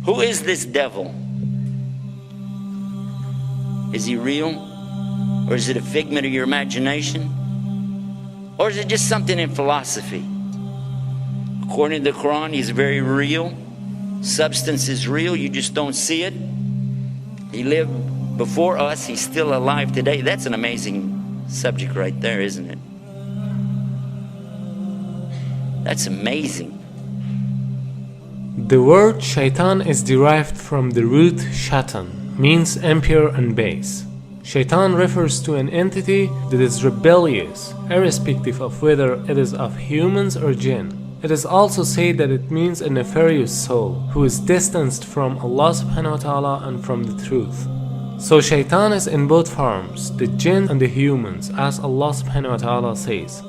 Who is this devil? Is he real? Or is it a figment of your imagination? Or is it just something in philosophy? According to the Quran, he's very real. Substance is real, you just don't see it. He lived before us, he's still alive today. That's an amazing subject right there, isn't it? That's amazing. The word shaitan is derived from the root shaitan, means impure and base. Shaitan refers to an entity that is rebellious, irrespective of whether it is of humans or jinn. It is also said that it means a nefarious soul who is distanced from Allah subhanahu wa ta'ala and from the truth. So shaitan is in both forms, the jinn and the humans, as Allah subhanahu wa ta'ala says.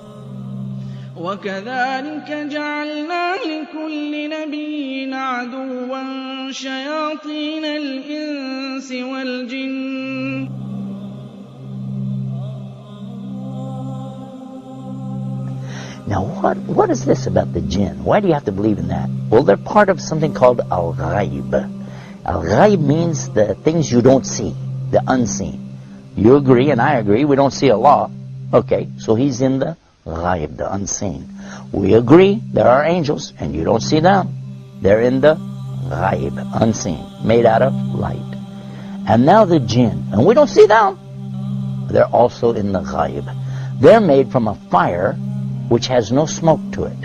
وَكَذَلِكَ جَعَلْنَا لِكُلِّ نَبِيٍّ عَدُوًّا شَيَاطِينَ الْإِنسِ وَالْجِنِّ. Now what is this about the jinn? Why do you have to believe in that? Well, they're part of something called al-ghaib. Al-ghaib means the things you don't see, the unseen. You agree and I agree, we don't see Allah. Okay, so he's in the ghaib, the unseen. We agree there are angels and you don't see them. They're in the ghaib, unseen, made out of light. And now the jinn, and we don't see them. They're also in the ghaib. They're made from a fire which has no smoke to it.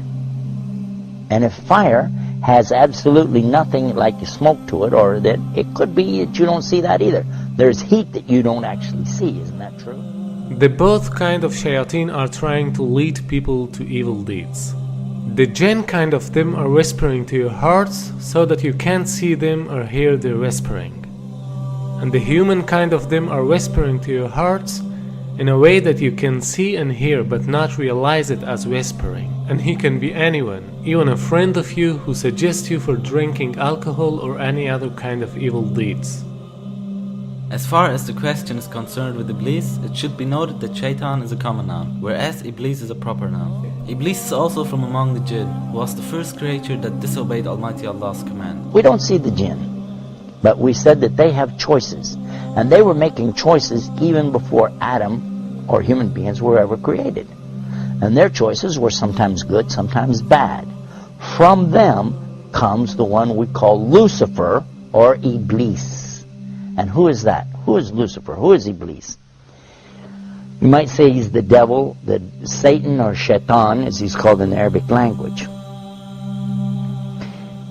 And if fire has absolutely nothing like smoke to it, or that it could be that you don't see that either. There's heat that you don't actually see, isn't that true? The both kind of shayateen are trying to lead people to evil deeds. The jinn kind of them are whispering to your hearts so that you can't see them or hear their whispering. And the human kind of them are whispering to your hearts in a way that you can see and hear but not realize it as whispering. And he can be anyone, even a friend of you who suggests you for drinking alcohol or any other kind of evil deeds. As far as the question is concerned with Iblis, it should be noted that Shaitan is a common noun, whereas Iblis is a proper noun. Iblis is also from among the jinn, who was the first creature that disobeyed Almighty Allah's command. We don't see the jinn, but we said that they have choices. And they were making choices even before Adam or human beings were ever created. And their choices were sometimes good, sometimes bad. From them comes the one we call Lucifer or Iblis. And who is that? Who is Lucifer? Who is Iblis? You might say he's the devil, the Satan or Shaitan as he's called in the Arabic language.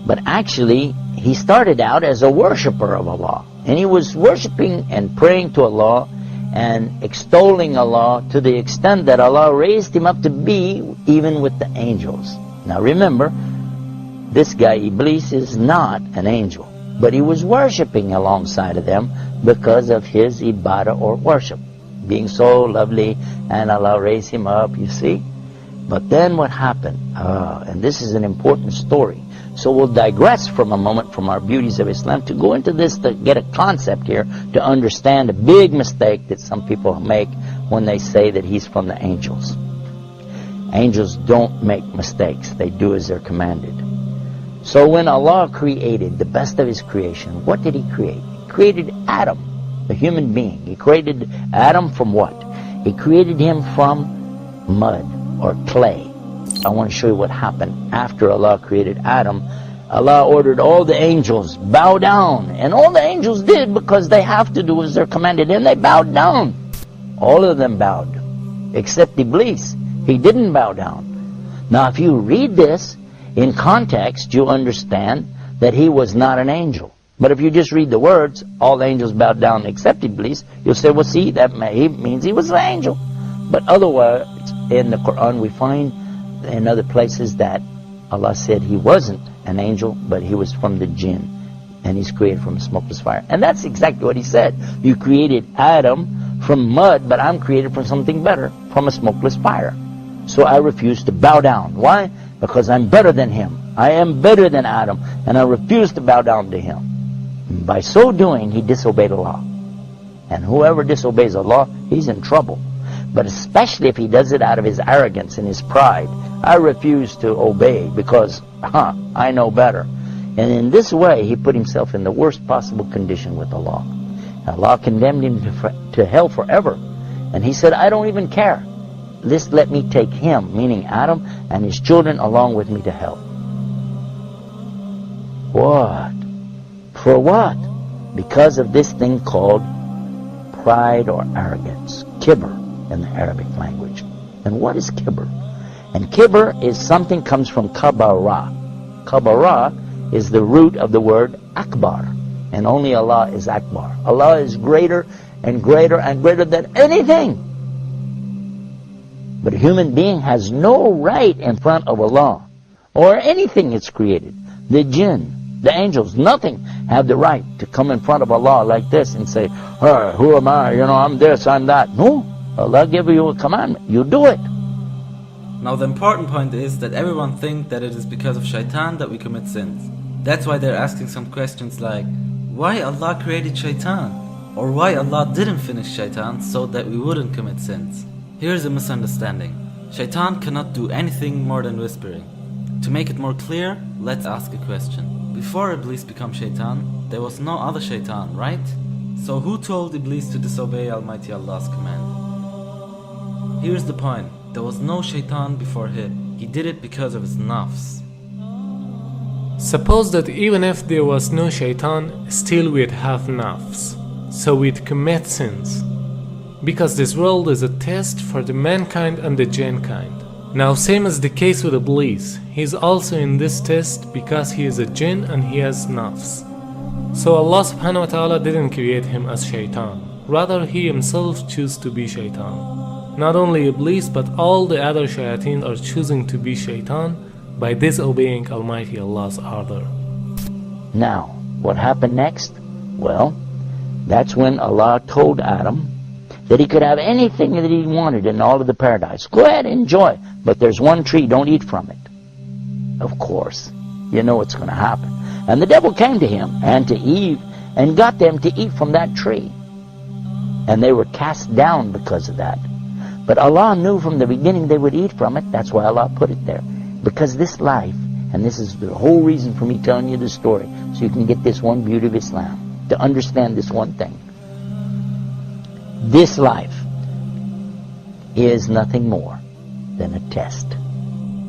But actually, he started out as a worshipper of Allah. And he was worshiping and praying to Allah and extolling Allah to the extent that Allah raised him up to be even with the angels. Now remember, this guy Iblis is not an angel, but he was worshiping alongside of them because of his ibadah or worship, being so lovely, and Allah raised him up, you see. But then what happened? And this is an important story. So we'll digress from a moment from our beauties of Islam to go into this to get a concept here to understand a big mistake that some people make when they say that he's from the angels. Angels don't make mistakes. They do as they're commanded. So when Allah created the best of His creation, what did He create? He created Adam, the human being. He created Adam from what? He created him from mud or clay. I want to show you what happened after Allah created Adam. Allah ordered all the angels, bow down. And all the angels did because they have to do as they're commanded. And they bowed down. All of them bowed. Except Iblis. He didn't bow down. Now if you read this in context, you understand that he was not an angel. But if you just read the words, all the angels bowed down except Iblis, you'll say, well see, that means he was an angel. But otherwise, in the Quran we find in other places that Allah said he wasn't an angel, but he was from the jinn, and he's created from a smokeless fire. And that's exactly what he said. You created Adam from mud, but I'm created from something better, from a smokeless fire. So I refuse to bow down. Why? Because I'm better than him. I am better than Adam, and I refuse to bow down to him. And by so doing, he disobeyed Allah. And whoever disobeys Allah, he's in trouble. But especially if he does it out of his arrogance and his pride. I refuse to obey because, I know better. And in this way, he put himself in the worst possible condition with Allah. Allah condemned him to hell forever. And he said, I don't even care. Just let me take him, meaning Adam, and his children along with me to hell. What? For what? Because of this thing called pride or arrogance. Kibr in the Arabic language. And what is kibr? And kibr is something comes from kabara. Kabara is the root of the word akbar. And only Allah is akbar. Allah is greater and greater and greater than anything. But a human being has no right in front of Allah or anything it's created. The jinn, the angels, nothing have the right to come in front of Allah like this and say, hey, who am I? I'm this, I'm that. No. Allah gave you a commandment. You do it. Now the important point is that everyone thinks that it is because of shaitan that we commit sins. That's why they're asking some questions like, why Allah created shaitan? Or why Allah didn't finish shaitan so that we wouldn't commit sins? Here's a misunderstanding. Shaitan cannot do anything more than whispering. To make it more clear, let's ask a question. Before Iblis became shaitan, there was no other shaitan, right? So who told Iblis to disobey Almighty Allah's command? Here's the point. There was no shaitan before him. He did it because of his nafs. Suppose that even if there was no shaitan, still we'd have nafs. So we'd commit sins. Because this world is a test for the mankind and the jinn kind. Now same as the case with Iblis, he is also in this test because he is a jinn and he has nafs. So Allah subhanahu wa ta'ala didn't create him as shaitan. Rather he himself chose to be shaitan. Not only Iblis but all the other shayateen are choosing to be shaitan by disobeying Almighty Allah's order. Now, what happened next? Well, that's when Allah told Adam that he could have anything that he wanted in all of the paradise. Go ahead, enjoy. But there's one tree, don't eat from it. Of course, you know what's going to happen. And the devil came to him and to Eve and got them to eat from that tree. And they were cast down because of that. But Allah knew from the beginning they would eat from it. That's why Allah put it there. Because this life, and this is the whole reason for me telling you this story, so you can get this one beauty of Islam, to understand this one thing. This life is nothing more than a test.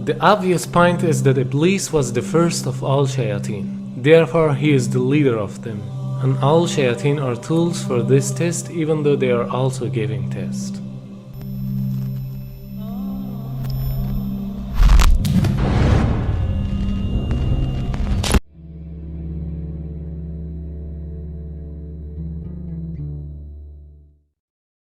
The obvious point is that Iblis was the first of all shayateen. Therefore he is the leader of them. And all shayateen are tools for this test even though they are also giving test.